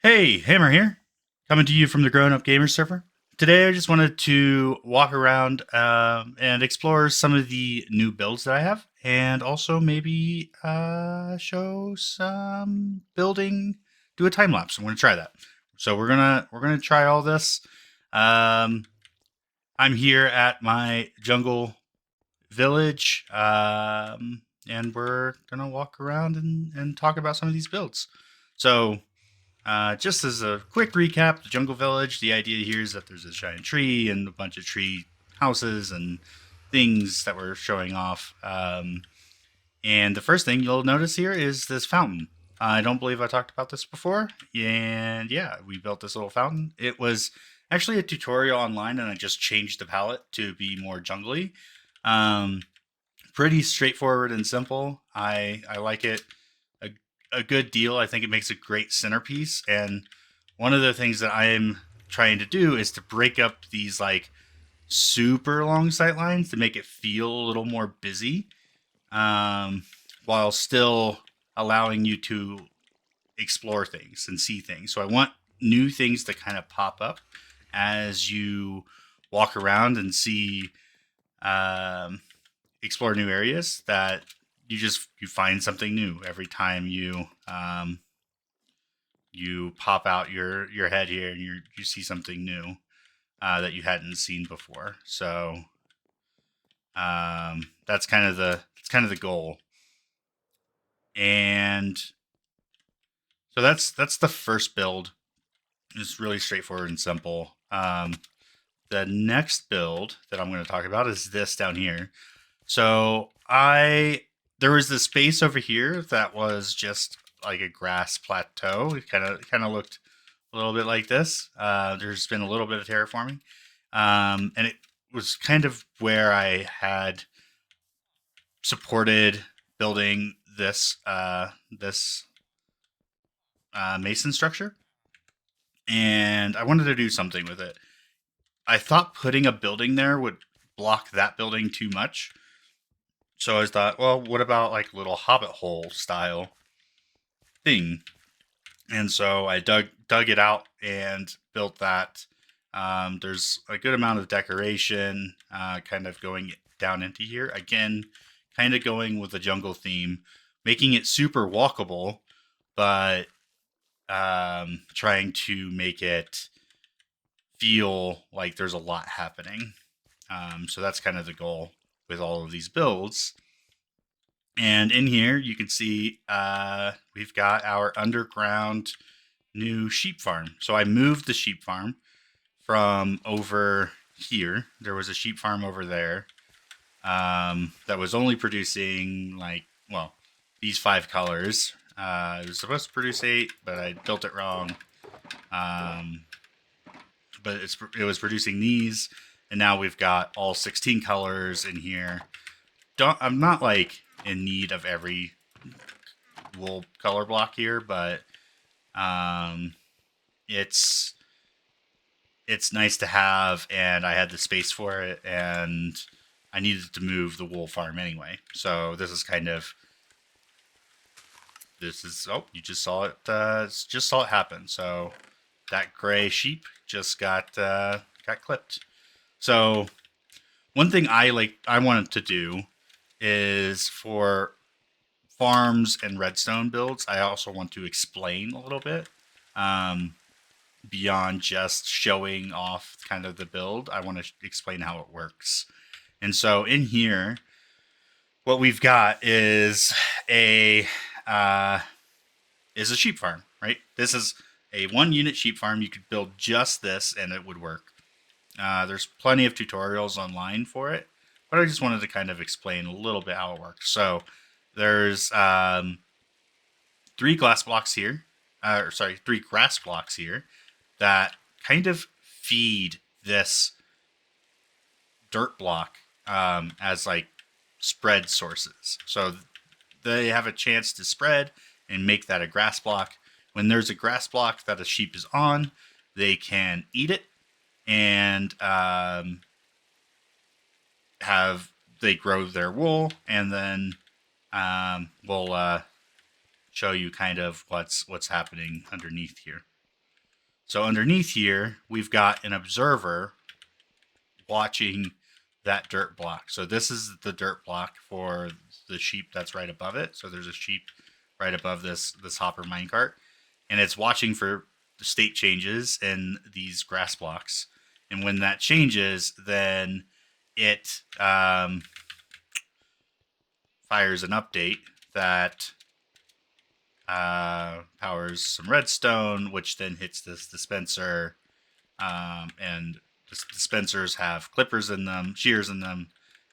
Hey, Hammer here, coming to you from the Grown Up Gamer server. Today, I just wanted to walk around and explore some of the new builds that I have, and also maybe show some building, do a time lapse. I'm going to try that. So we're gonna try all this. Um, I'm here at my jungle village, and we're gonna walk around and talk about some of these builds. So just as a quick recap, the Jungle Village, the idea here is that there's a giant tree and a bunch of tree houses and things that we're showing off. And the first thing you'll notice here is this fountain. I don't believe I talked about this before. And yeah, we built this little fountain. It was actually a tutorial online, and I just changed the palette to be more jungly. Um, Pretty straightforward and simple. I like it a, a good deal. I think it makes a great centerpiece. And one of the things that I am trying to do is to break up these like super long sight lines to make it feel a little more busy, um, while still allowing you to explore things and see things. So I want new things to kind of pop up as you walk around and see, um, explore new areas, that you find something new every time you pop out your head here and you see something new that you hadn't seen before. So that's kind of the goal. And so that's the first build. It's really straightforward and simple. The next build that I'm going to talk about is this down here. So there was this space over here that was just like a grass plateau. It kind of looked a little bit like this. There's been a little bit of terraforming, and it was kind of where I had supported building this mason structure, and I wanted to do something with it. I thought putting a building there would block that building too much. So I thought, well, what about like a little hobbit hole style thing? And so I dug it out and built that. There's a good amount of decoration, kind of going down into here. Again, kind of going with the jungle theme, making it super walkable, but trying to make it feel like there's a lot happening. So that's kind of the goal with all of these builds. And in here, you can see we've got our underground new sheep farm. So I moved the sheep farm from over here. There was a sheep farm over there, that was only producing like, well, these 5 colors. It was supposed to produce 8, but I built it wrong. Um, but it was producing these, and now we've got all 16 colors in here. I'm not like in need of every wool color block here, but um, it's it's nice to have, and I had the space for it, and I needed to move the wool farm anyway. So this is oh, you just saw it, just saw it happen. So that gray sheep just got clipped. So one thing I wanted to do is for farms and redstone builds, I also want to explain a little bit, um, beyond just showing off kind of the build. I want to explain how it works. And so in here, what we've got a uh, is a sheep farm, right? This is a 1 unit sheep farm. You could build just this and it would work. There's plenty of tutorials online for it, but I just wanted to kind of explain a little bit how it works. So there's 3 glass blocks here, or sorry, 3 grass blocks here that kind of feed this dirt block, as like spread sources. So they have a chance to spread and make that a grass block. When there's a grass block that a sheep is on, they can eat it, and have they grow their wool, and then we'll show you kind of what's happening underneath here. So underneath here, we've got an observer watching that dirt block. So this is the dirt block for the sheep that's right above it. So there's a sheep right above this hopper minecart, and it's watching for the state changes in these grass blocks. And when that changes, then it fires an update that powers some redstone, which then hits this dispenser. And dispensers have clippers in them, shears in them,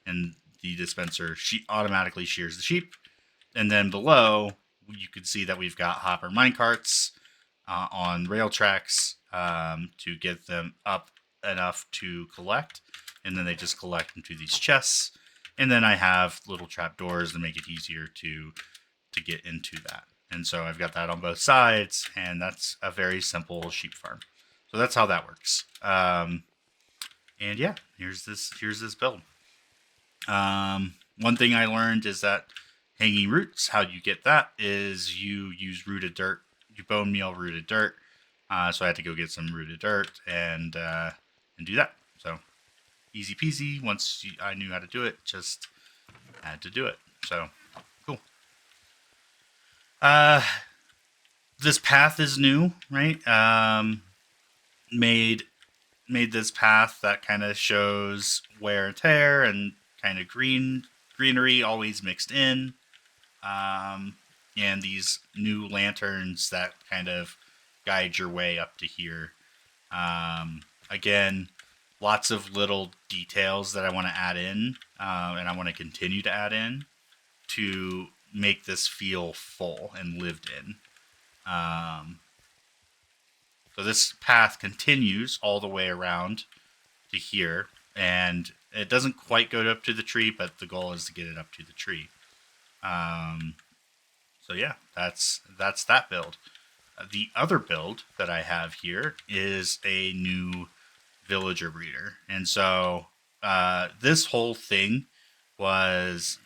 and the dispenser automatically shears the sheep. And then below, you can see that we've got hopper minecarts on rail tracks to get them up enough to collect. And then they just collect into these chests. And then I have little trap doors to make it easier to get into that. And so I've got that on both sides, and that's a very simple sheep farm. So that's how that works. And yeah, here's this build. One thing I learned is that hanging roots, how you get that is you use rooted dirt, you bone meal rooted dirt. So I had to go get some rooted dirt and do that. So easy peasy. Once I knew how to do it, just had to do it. So cool. This path is new, right? Made this path that kind of shows wear and tear and kind of greenery always mixed in, and these new lanterns that kind of guide your way up to here. Again, lots of little details that I want to add in, and I want to continue to add in to make this feel full and lived in. So this path continues all the way around to here, and it doesn't quite go up to the tree, but the goal is to get it up to the tree. So yeah, that's that build. The other build that I have here is a new villager breeder, and so this whole thing was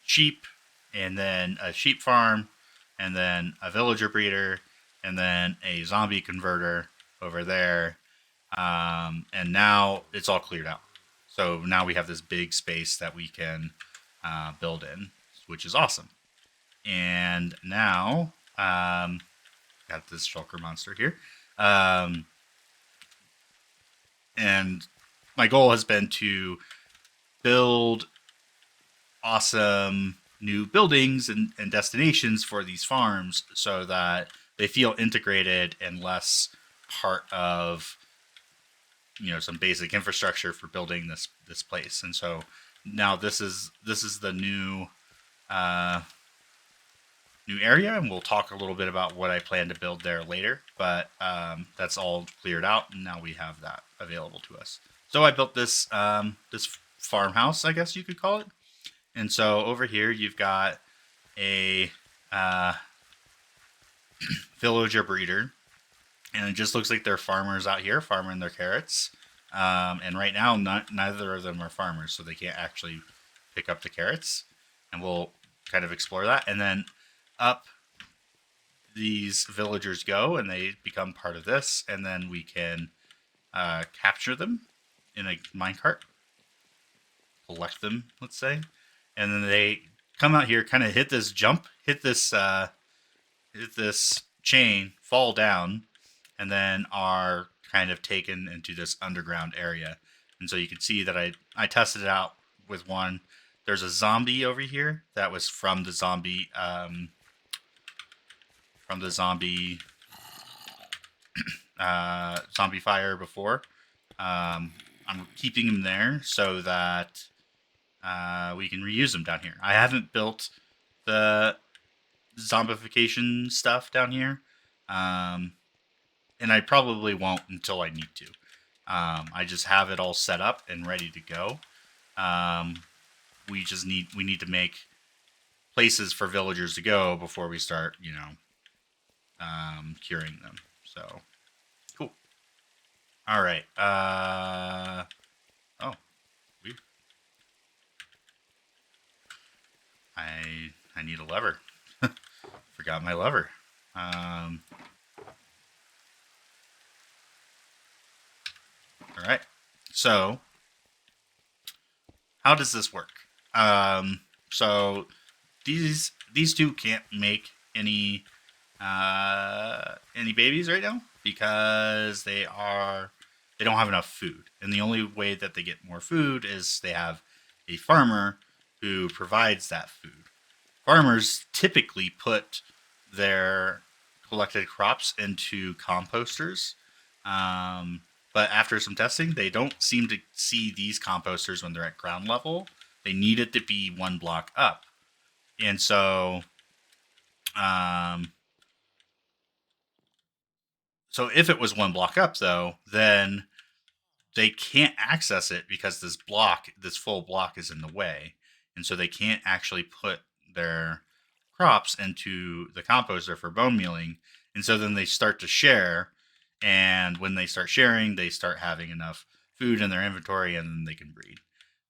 sheep, and then a sheep farm, and then a villager breeder, and then a zombie converter over there. And now it's all cleared out. So now we have this big space that we can build in, which is awesome. And now, got this shulker monster here. And my goal has been to build awesome new buildings and destinations for these farms so that they feel integrated and less part of some basic infrastructure for building this place. And so now this is the new area, and we'll talk a little bit about what I plan to build there later, but that's all cleared out, and now we have that available to us. So I built this this farmhouse, I guess you could call it. And so over here you've got a villager breeder, and it just looks like they're farmers out here farming their carrots. And right now, neither of them are farmers, so they can't actually pick up the carrots. And we'll kind of explore that. And then up these villagers go, and they become part of this. And then we can capture them in a minecart, collect them, let's say. And then they come out here, kind of hit this chain, fall down, and then are kind of taken into this underground area. And so you can see that I tested it out with one. There's a zombie over here that was from the zombie zombie fire before. I'm keeping him there so that we can reuse them down here. I haven't built the zombification stuff down here, and I probably won't until I need to. I just have it all set up and ready to go. We need to make places for villagers to go before we start, curing them. So cool. All right. Oh, weird. I need a lever. Forgot my lever. So how does this work? So these two can't make any babies right now because they don't have enough food, and the only way that they get more food is they have a farmer who provides that food. Farmers typically put their collected crops into composters, um, but after some testing, they don't seem to see these composters when they're at ground level. They need it to be one block up, and um, so if it was one block up, though, then they can't access it because this full block is in the way. And so they can't actually put their crops into the composter for bone mealing. And so then they start to share. And when they start sharing, they start having enough food in their inventory, and then they can breed.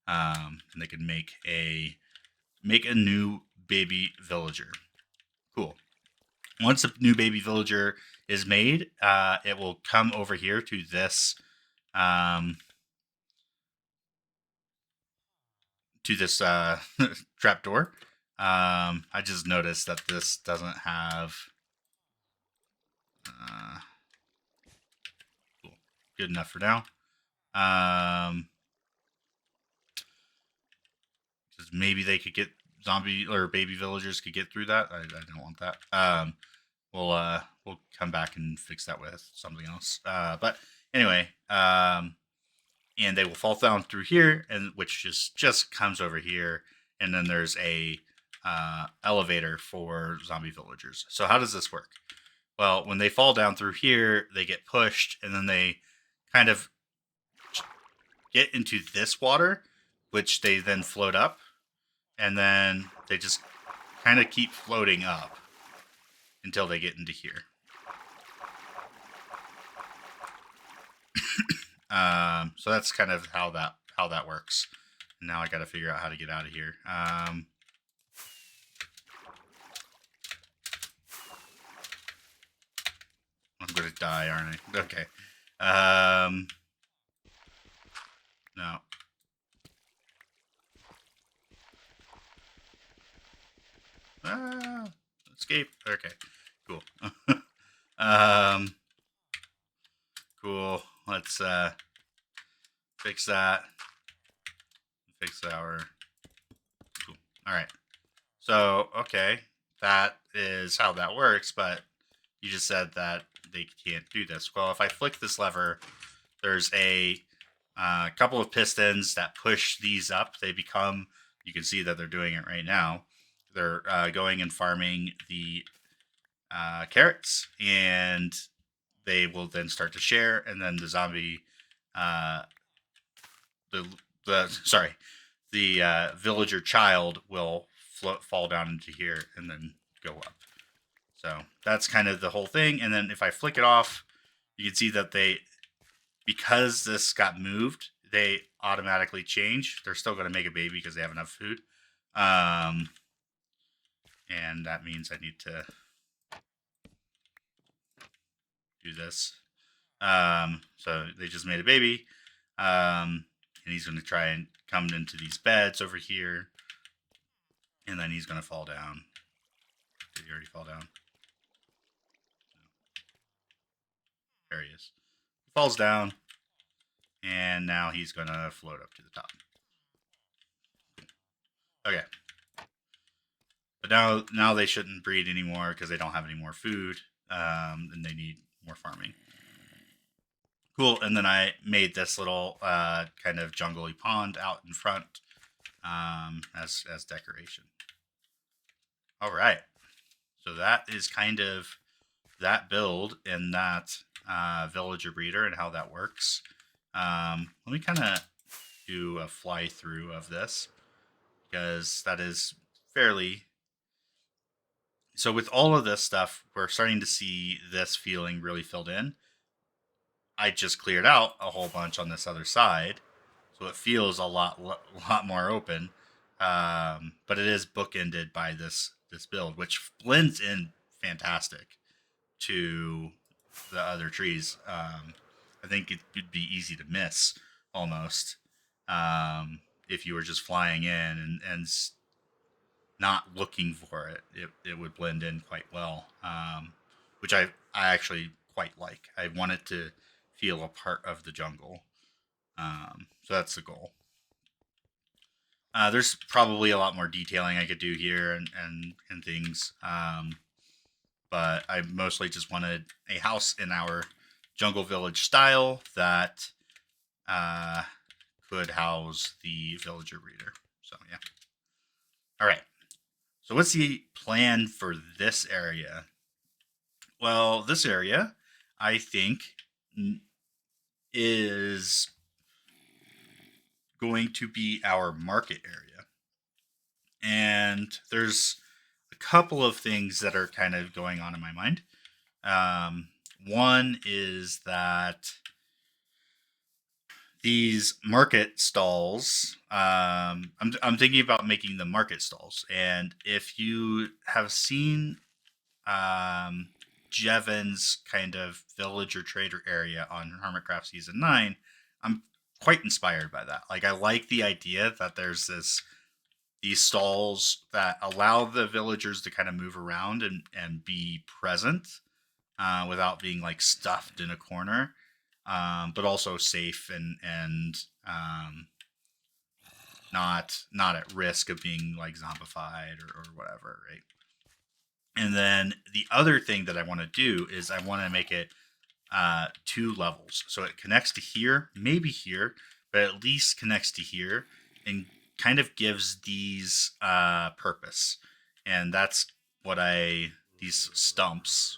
And they can make a new baby villager. Cool. Once a new baby villager is made, it will come over here to this um, trap door. I just noticed that this doesn't have. Uh, cool. Good enough for now. Because maybe they could get zombie or baby villagers could get through that. I don't want that. We'll come back and fix that with something else. But anyway, and they will fall down through here, and which just comes over here, and then there's a elevator for zombie villagers. So how does this work? Well, when they fall down through here, they get pushed, and then they kind of get into this water, which they then float up, and then they just kind of keep floating up until they get into here. So that's kind of how that works. Now I got to figure out how to get out of here. I'm going to die, aren't I? Okay. No. Escape. Okay. Cool. Cool. Let's fix that. Fix our. Cool. All right. So okay, that is how that works. But you just said that they can't do this. Well, if I flick this lever, there's a couple of pistons that push these up. They become. You can see that they're doing it right now. They're going and farming the carrots, and they will then start to share, and then the zombie, uh, the villager child will fall down into here and then go up. So that's kind of the whole thing. And then if I flick it off, you can see that because this got moved, they automatically change. They're still going to make a baby because they have enough food. And that means I need to do this. So they just made a baby. And he's going to try and come into these beds over here. And then he's going to fall down. Did he already fall down? There he is. He falls down. And now he's going to float up to the top. Okay. But now they shouldn't breed anymore because they don't have any more food. And they need more farming. Cool. And then I made this little kind of jungly pond out in front as decoration. All right. So that is kind of that build and that villager breeder and how that works. Let me kind of do a fly through of this because that is fairly. So with all of this stuff, we're starting to see this feeling really filled in. I just cleared out a whole bunch on this other side, so it feels a lot more open. But it is bookended by this build, which blends in fantastic to the other trees. I think it would be easy to miss almost. If you were just flying in and not looking for it, it would blend in quite well, which I actually quite like. I want it to feel a part of the jungle. So that's the goal. There's probably a lot more detailing I could do here and things, but I mostly just wanted a house in our jungle village style that uh, could house the villager breeder. So yeah. All right. So what's the plan for this area? Well, this area, I think, is going to be our market area. And there's a couple of things that are kind of going on in my mind. One is that these market stalls, I'm thinking about making them market stalls. And if you have seen um, Jevon's kind of villager trader area on Hermitcraft Season 9, I'm quite inspired by that. Like, I like the idea that there's these stalls that allow the villagers to kind of move around and be present without being like stuffed in a corner, but also safe and not at risk of being like zombified or whatever, right? And then the other thing that I want to do is I want to make it 2 levels. So it connects to here, maybe here, but at least connects to here and kind of gives these purpose. And that's what these stumps,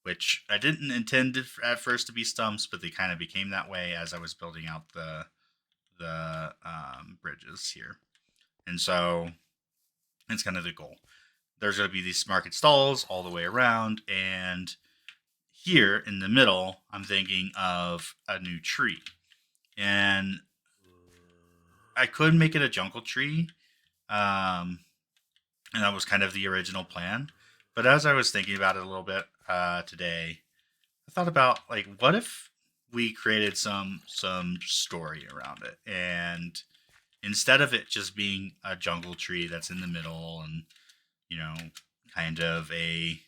which I didn't intend at first to be stumps, but they kind of became that way as I was building out the bridges here. And so it's kind of the goal. There's going to be these market stalls all the way around, and here in the middle, I'm thinking of a new tree. And I could make it a jungle tree, and that was kind of the original plan. But as I was thinking about it a little bit today, I thought about like, what if we created some story around it, and instead of it just being a jungle tree that's in the middle and kind of a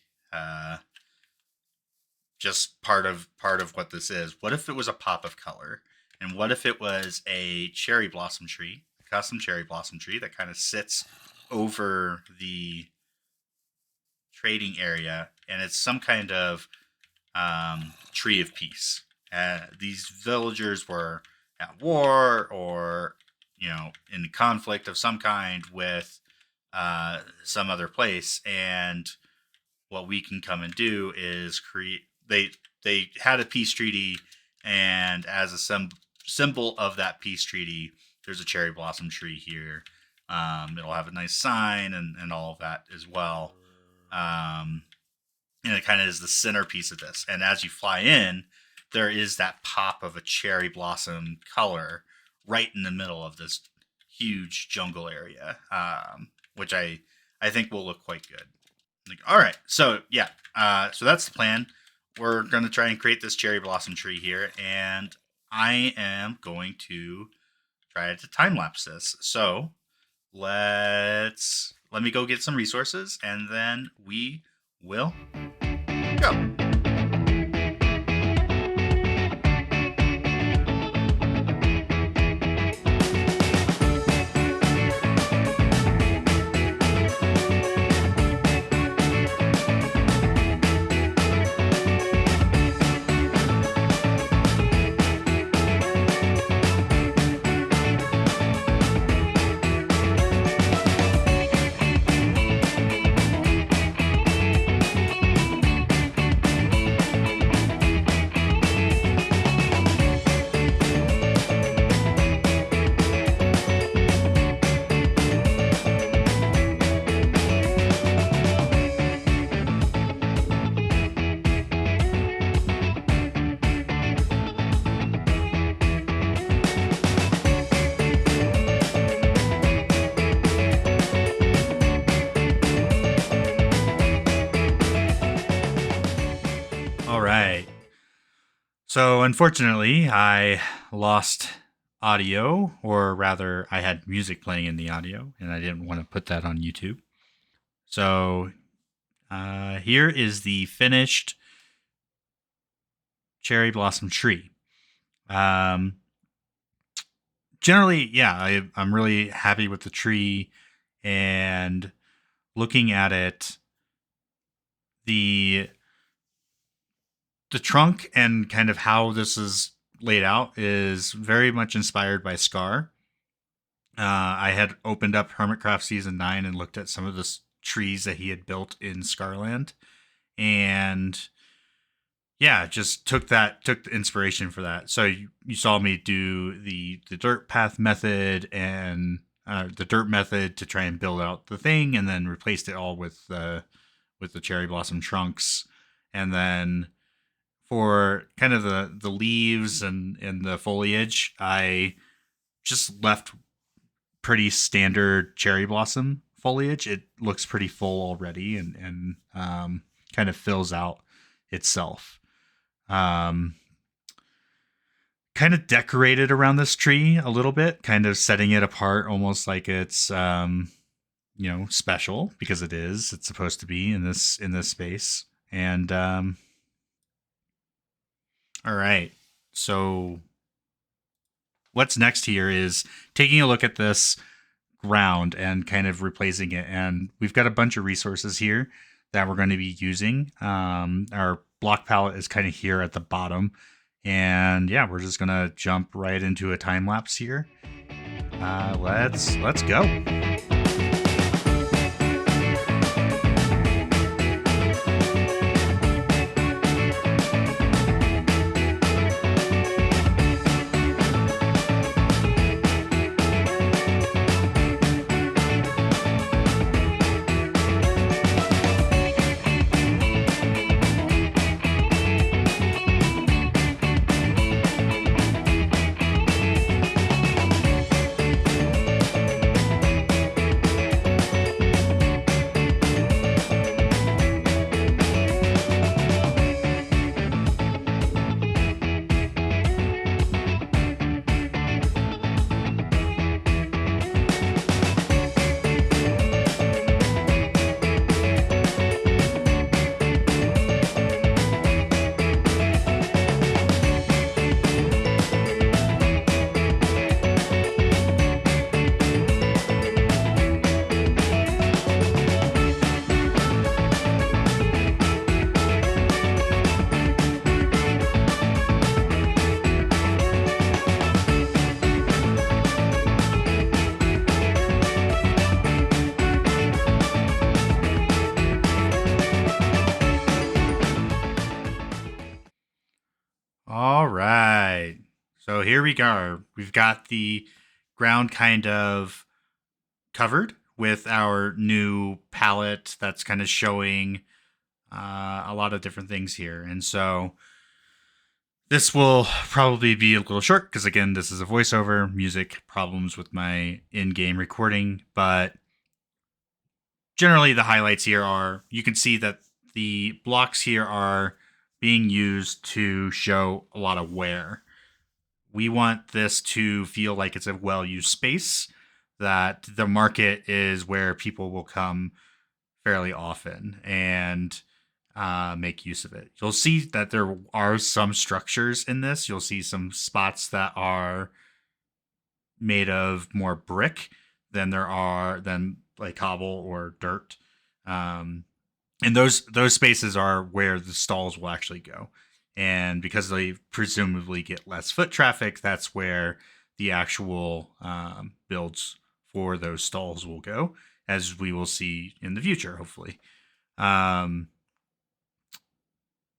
just part of what this is. What if it was a pop of color? And what if it was a cherry blossom tree, a custom cherry blossom tree that kind of sits over the trading area, and it's some kind of tree of peace. These villagers were at war or in conflict of some kind with some other place, and what we can come and do is create. They had a peace treaty, and as a symbol of that peace treaty, there's a cherry blossom tree here. It'll have a nice sign and all of that as well. And it kind of is the centerpiece of this. And as you fly in, there is that pop of a cherry blossom color right in the middle of this huge jungle area, which I think will look quite good. Like, all right, so yeah, so that's the plan. We're going to try and create this cherry blossom tree here, and I am going to try to time lapse this. So let me go get some resources, and then we will go. So, unfortunately, I lost audio, or rather, I had music playing in the audio, and I didn't want to put that on YouTube. So, here is the finished cherry blossom tree. Um, Generally, yeah, I'm really happy with the tree, and looking at it, the the trunk and kind of how this is laid out is very much inspired by Scar. I had opened up Hermitcraft Season 9 and looked at some of the trees that he had built in Scarland. And yeah, just took the inspiration for that. So you saw me do the dirt path method and the dirt method to try and build out the thing, and then replaced it all with the cherry blossom trunks. And then for kind of the leaves and the foliage, I just left pretty standard cherry blossom foliage. It looks pretty full already, and kind of fills out itself. Um, Kind of decorated around this tree a little bit, kind of setting it apart, almost like it's special, because it is. It's supposed to be in this space. And all right, so what's next here is taking a look at this ground and kind of replacing it. And we've got a bunch of resources here that we're going to be using. Our block palette is kind of here at the bottom. And yeah, we're just going to jump right into a time lapse here. Let's go. All right. So here we go. We've got the ground kind of covered with our new palette that's kind of showing a lot of different things here. And so this will probably be a little short because, again, this is a voiceover, music problems with my in game recording. But generally, the highlights here are you can see that the blocks here are being used to show a lot of wear. We want this to feel like it's a well used space, that the market is where people will come fairly often and make use of it. You'll see that there are some structures in this. You'll see some spots that are made of more brick than like cobble or dirt. And those spaces are where the stalls will actually go. And because they presumably get less foot traffic, that's where the actual builds for those stalls will go, as we will see in the future, hopefully. Um,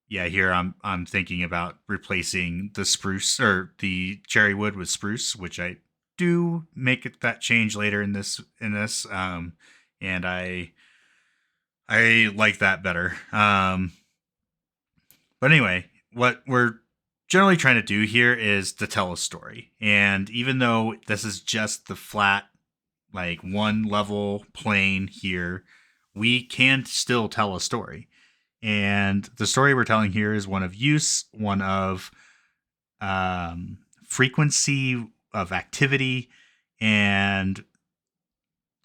yeah, here I'm thinking about replacing the spruce or the cherry wood with spruce, which I do make it that change later in this, and I like that better. But anyway, what we're generally trying to do here is to tell a story. And even though this is just the flat, like one level plane here, we can still tell a story. And the story we're telling here is one of use, one of frequency of activity and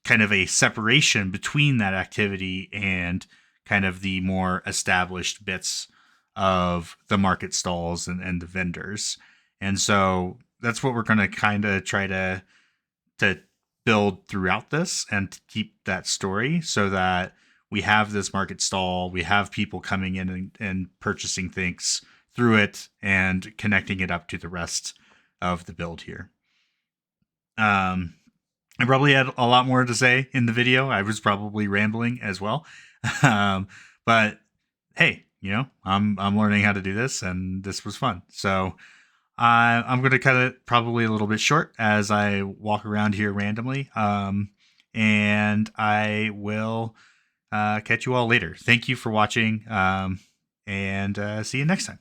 kind of a separation between that activity and kind of the more established bits of the market stalls and the vendors. And so that's what we're going to kind of try to build throughout this and to keep that story so that we have this market stall, we have people coming in and purchasing things through it and connecting it up to the rest of the build here. I probably had a lot more to say in the video. I was probably rambling as well. But hey, I'm learning how to do this, and this was fun. So I'm going to cut it probably a little bit short as I walk around here randomly. And I will catch you all later. Thank you for watching, and see you next time.